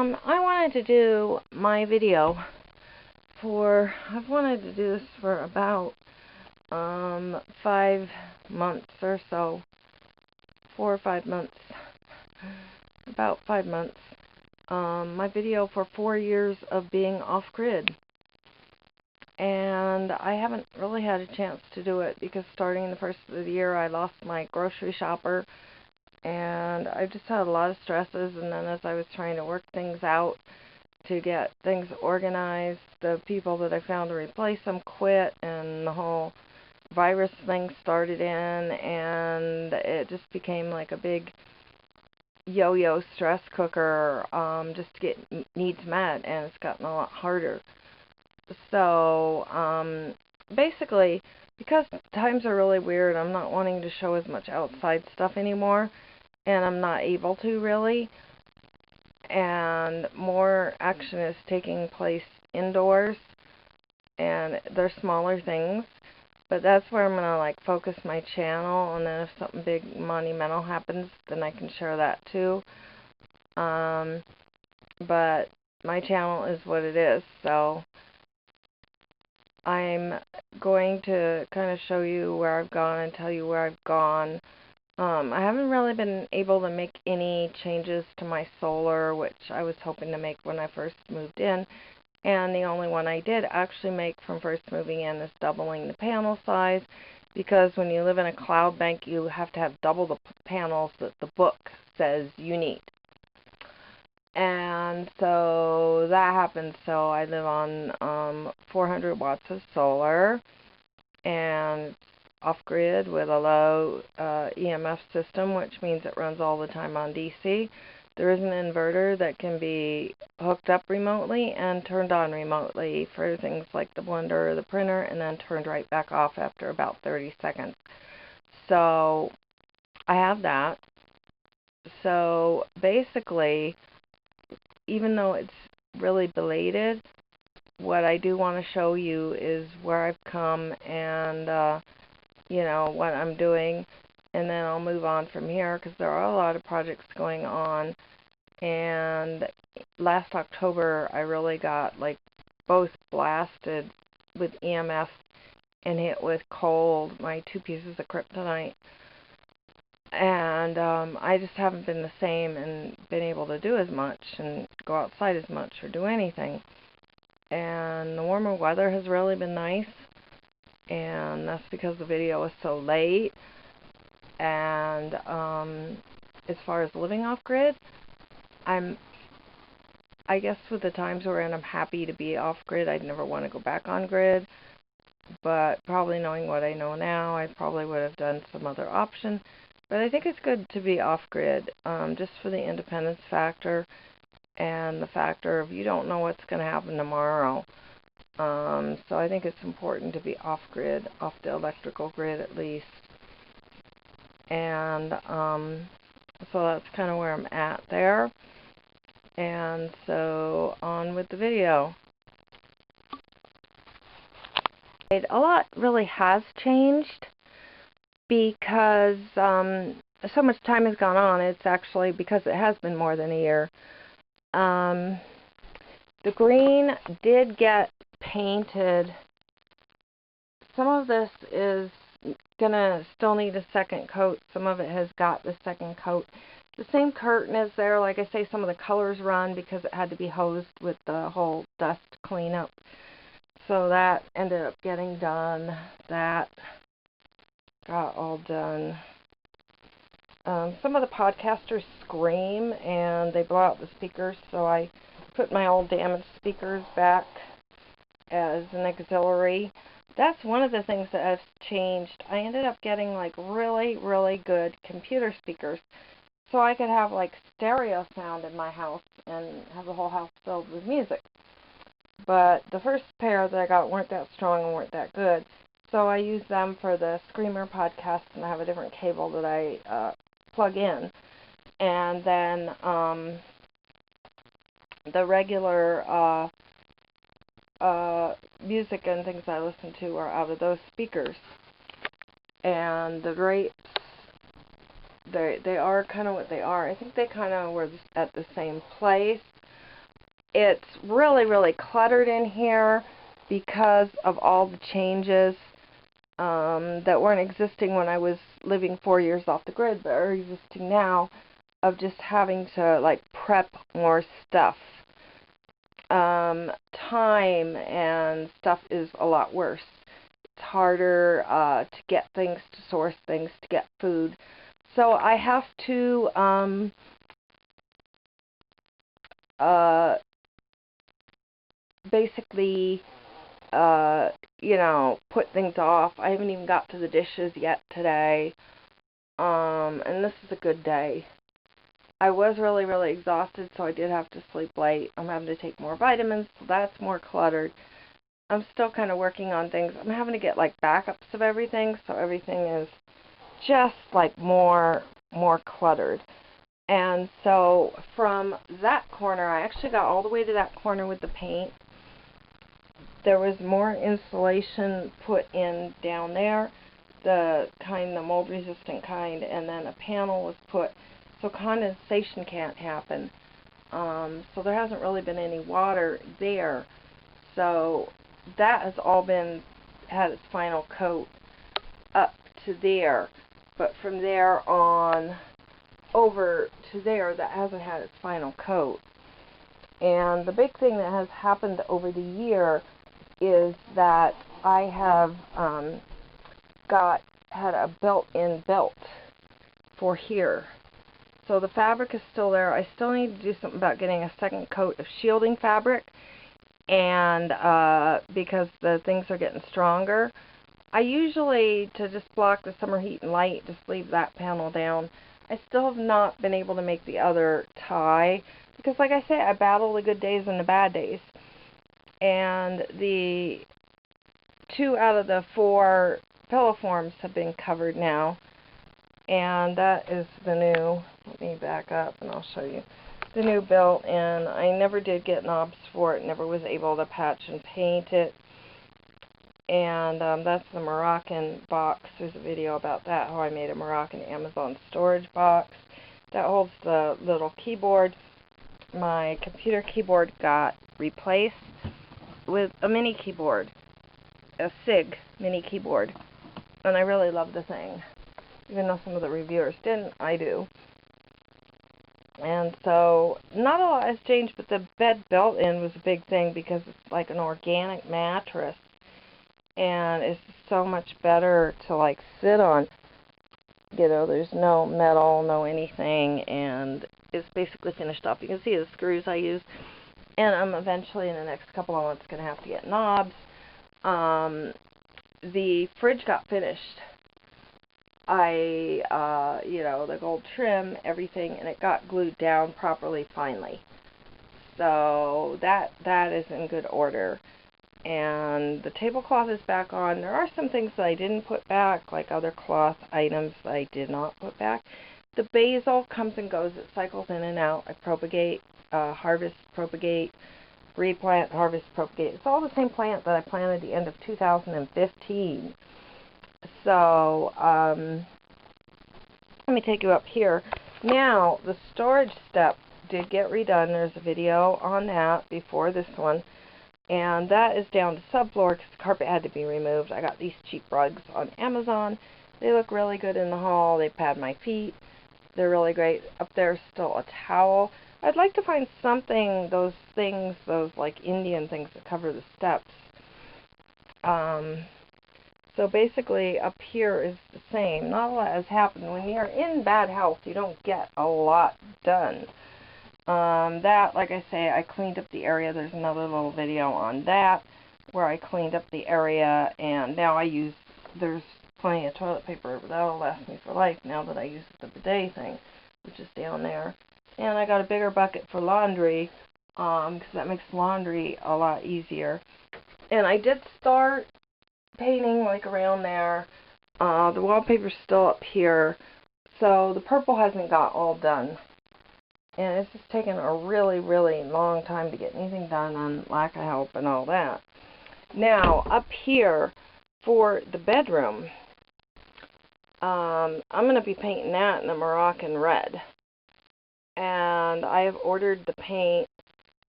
I wanted to do my video I've wanted to do this for about 5 months or so. 4 or 5 months. About 5 months. My video for 4 years of being off-grid. And I haven't really had a chance to do it because starting the first of the year I lost my grocery shopper. And I just had a lot of stresses, and then as I was trying to work things out to get things organized, the people that I found to replace them quit, and the whole virus thing started in, and it just became like a big yo-yo stress cooker just to get needs met, and it's gotten a lot harder. So basically, because times are really weird, I'm not wanting to show as much outside stuff anymore. And I'm not able to really, and more action is taking place indoors, and they're smaller things, but that's where I'm going to like focus my channel, and then if something big monumental happens, then I can share that too. But my channel is what it is, so I'm going to kind of show you where I've gone and tell you where I've gone. I haven't really been able to make any changes to my solar, which I was hoping to make when I first moved in. And the only one I did actually make from first moving in is doubling the panel size, because when you live in a cloud bank, you have to have double the panels that the book says you need. And so that happened. So I live on 400 watts of solar, and off-grid with a low EMF system, which means it runs all the time on DC. There is an inverter that can be hooked up remotely and turned on remotely for things like the blender or the printer, and then turned right back off after about 30 seconds. So I have that. So basically, even though it's really belated, what I do want to show you is where I've come and you know, what I'm doing, and then I'll move on from here because there are a lot of projects going on. And last October I really got like both blasted with EMF and hit with cold, my 2 pieces of kryptonite, and I just haven't been the same and been able to do as much and go outside as much or do anything. And the warmer weather has really been nice, and that's because the video is so late. And as far as living off-grid, I guess with the times we're in, I'm happy to be off-grid. I'd never want to go back on grid, but probably knowing what I know now, I probably would have done some other option. But I think it's good to be off-grid, just for the independence factor and the factor of you don't know what's going to happen tomorrow. So I think it's important to be off-grid, off the electrical grid at least. And so that's kind of where I'm at there. And so on with the video. A lot really has changed because so much time has gone on. It's actually because it has been more than a year. The green did get painted. Some of this is gonna still need a second coat. Some of it has got the second coat. The same curtain is there. Like I say, some of the colors run because it had to be hosed with the whole dust cleanup. So that ended up getting done. That got all done. Some of the podcasters scream and they blow out the speakers, so I put my old damaged speakers back as an auxiliary. That's one of the things that has changed. I ended up getting like really, really good computer speakers, so I could have like stereo sound in my house and have the whole house filled with music. But the first pair that I got weren't that strong and weren't that good, so I used them for the Screamer podcast, and I have a different cable that I plug in. And then the regular music and things I listen to are out of those speakers. And the drapes, they are kind of what they are. I think they kind of were at the same place. it's really, really cluttered in here because of all the changes that weren't existing when I was living 4 years off the grid, but are existing now, of just having to like prep more stuff. Time and stuff is a lot worse. It's harder to get things, to source things, to get food. So I have to basically you know, put things off. I haven't even got to the dishes yet today. And this is a good day. I was really, really exhausted, so I did have to sleep late. I'm having to take more vitamins, so that's more cluttered. I'm still kind of working on things. I'm having to get like backups of everything, so everything is just like more cluttered. And so from that corner, I actually got all the way to that corner with the paint. There was more insulation put in down there, the mold resistant kind, and then a panel was put so condensation can't happen. So there hasn't really been any water there. So that has all had its final coat up to there. But from there on over to there, that hasn't had its final coat. And the big thing that has happened over the year is that I have had a built-in belt for here. So the fabric is still there. I still need to do something about getting a second coat of shielding fabric, and because the things are getting stronger. I usually, to just block the summer heat and light, just leave that panel down. I still have not been able to make the other tie, because like I say, I battle the good days and the bad days. And the 2 out of the 4 pillow forms have been covered now. And that is the new, let me back up and I'll show you, the new built-in. I never did get knobs for it, never was able to patch and paint it. And that's the Moroccan box. There's a video about that, how I made a Moroccan Amazon storage box. That holds the little keyboard. My computer keyboard got replaced with a mini keyboard, a SIG mini keyboard, and I really love the thing. Even though some of the reviewers didn't, I do. And so, not a lot has changed, but the bed built-in was a big thing because it's like an organic mattress, and it's so much better to like sit on. You know, there's no metal, no anything, and it's basically finished off. You can see the screws I use. And I'm eventually, in the next couple of months, going to have to get knobs. The fridge got finished. You know, the gold trim, everything, and it got glued down properly finally. So that is in good order. And the tablecloth is back on. There are some things that I didn't put back, like other cloth items that I did not put back. The basil comes and goes. It cycles in and out. I propagate, harvest, propagate, replant, harvest, propagate. It's all the same plant that I planted at the end of 2015. So, let me take you up here. Now, the storage step did get redone. There's a video on that before this one. And that is down to subfloor because the carpet had to be removed. I got these cheap rugs on Amazon. They look really good in the hall. They pad my feet. They're really great. Up there's still a towel. I'd like to find something, those things, those like Indian things that cover the steps. So basically up here is the same. Not a lot has happened. When you're in bad health, you don't get a lot done. That, like I say, I cleaned up the area. There's another little video on that where I cleaned up the area, and now there's plenty of toilet paper, but that'll last me for life now that I use the bidet thing, which is down there. And I got a bigger bucket for laundry, because that makes laundry a lot easier. And I did start painting like around there. The wallpaper's still up here, so the purple hasn't got all done. And it's just taken a really, really long time to get anything done on lack of help and all that. Now, up here for the bedroom, I'm going to be painting that in a Moroccan red. And I have ordered the paint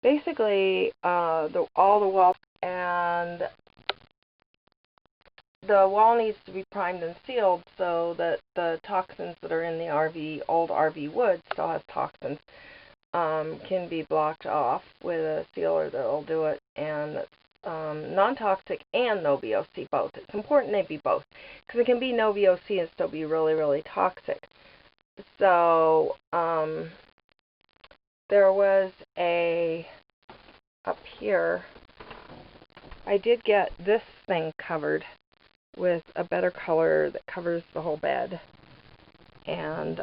basically all the walls, and the wall needs to be primed and sealed so that the toxins that are in the old RV wood still has toxins, can be blocked off with a sealer that will do it, and non-toxic and no VOC both. It's important they be both, because it can be no VOC and still be really, really toxic. So there was up here, I did get this thing covered with a better color that covers the whole bed, and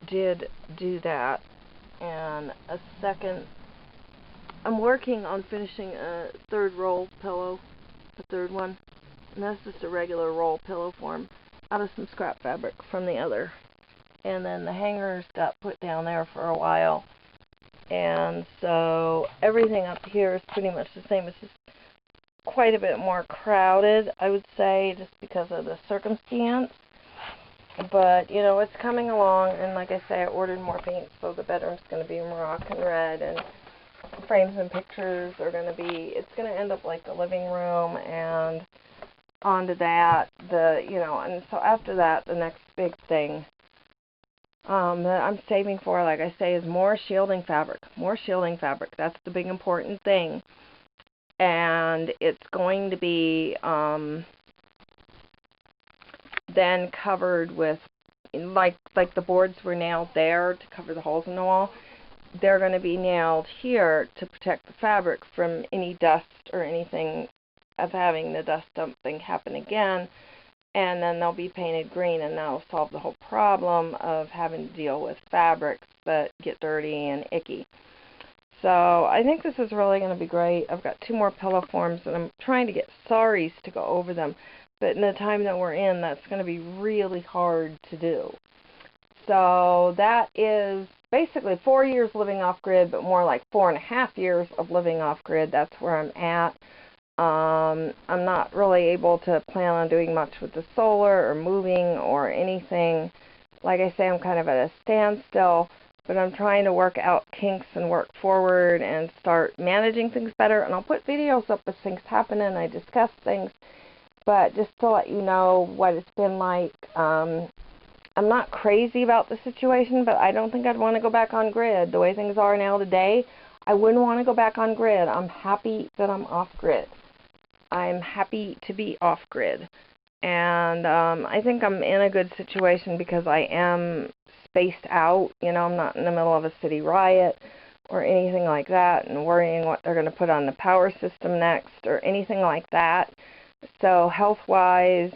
did do that. And a second, I'm working on finishing a third roll pillow, the third one, and that's just a regular roll pillow form out of some scrap fabric from the other. And then the hangers got put down there for a while, and so everything up here is pretty much the same. It's just quite a bit more crowded, I would say, just because of the circumstance. But, you know, it's coming along, and like I say, I ordered more paint, so the bedroom's going to be Moroccan red, and frames and pictures are going to be, it's going to end up like the living room, and onto that, and so after that, the next big thing that I'm saving for, like I say, is more shielding fabric. More shielding fabric. That's the big important thing. And it's going to be then covered with, like the boards were nailed there to cover the holes in the wall. They're going to be nailed here to protect the fabric from any dust or anything of having the dust dumping happen again. And then they'll be painted green, and that'll solve the whole problem of having to deal with fabrics that get dirty and icky. So I think this is really going to be great. I've got 2 more pillow forms, and I'm trying to get saris to go over them. But in the time that we're in, that's going to be really hard to do. So that is basically 4 years living off-grid, but more like 4.5 years of living off-grid. That's where I'm at. I'm not really able to plan on doing much with the solar or moving or anything. Like I say, I'm kind of at a standstill, but I'm trying to work out kinks and work forward and start managing things better. And I'll put videos up as things happen and I discuss things, but just to let you know what it's been like. I'm not crazy about the situation, but I don't think I'd want to go back on grid. The way things are now today, I wouldn't want to go back on grid. I'm happy that I'm off grid. I'm happy to be off grid. And I think I'm in a good situation because I am spaced out. You know, I'm not in the middle of a city riot or anything like that and worrying what they're going to put on the power system next or anything like that. So health-wise,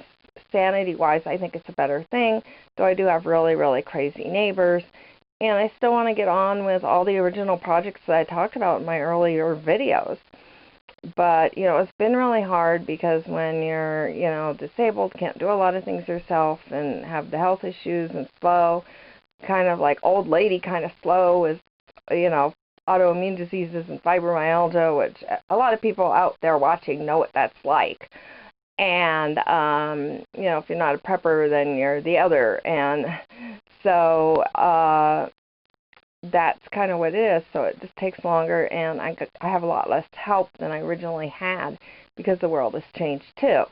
sanity-wise, I think it's a better thing, though I do have really, really crazy neighbors. And I still want to get on with all the original projects that I talked about in my earlier videos. But, you know, it's been really hard because when you're, you know, disabled, can't do a lot of things yourself, and have the health issues and slow, kind of like old lady kind of slow with, you know, autoimmune diseases and fibromyalgia, which a lot of people out there watching know what that's like. And, you know, if you're not a prepper, then you're the other. And so that's kind of what it is. So it just takes longer, and I have a lot less help than I originally had because the world has changed too.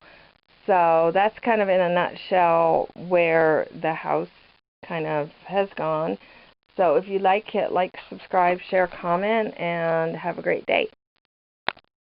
So that's kind of in a nutshell where the house kind of has gone. So if you like it, like, subscribe, share, comment, and have a great day.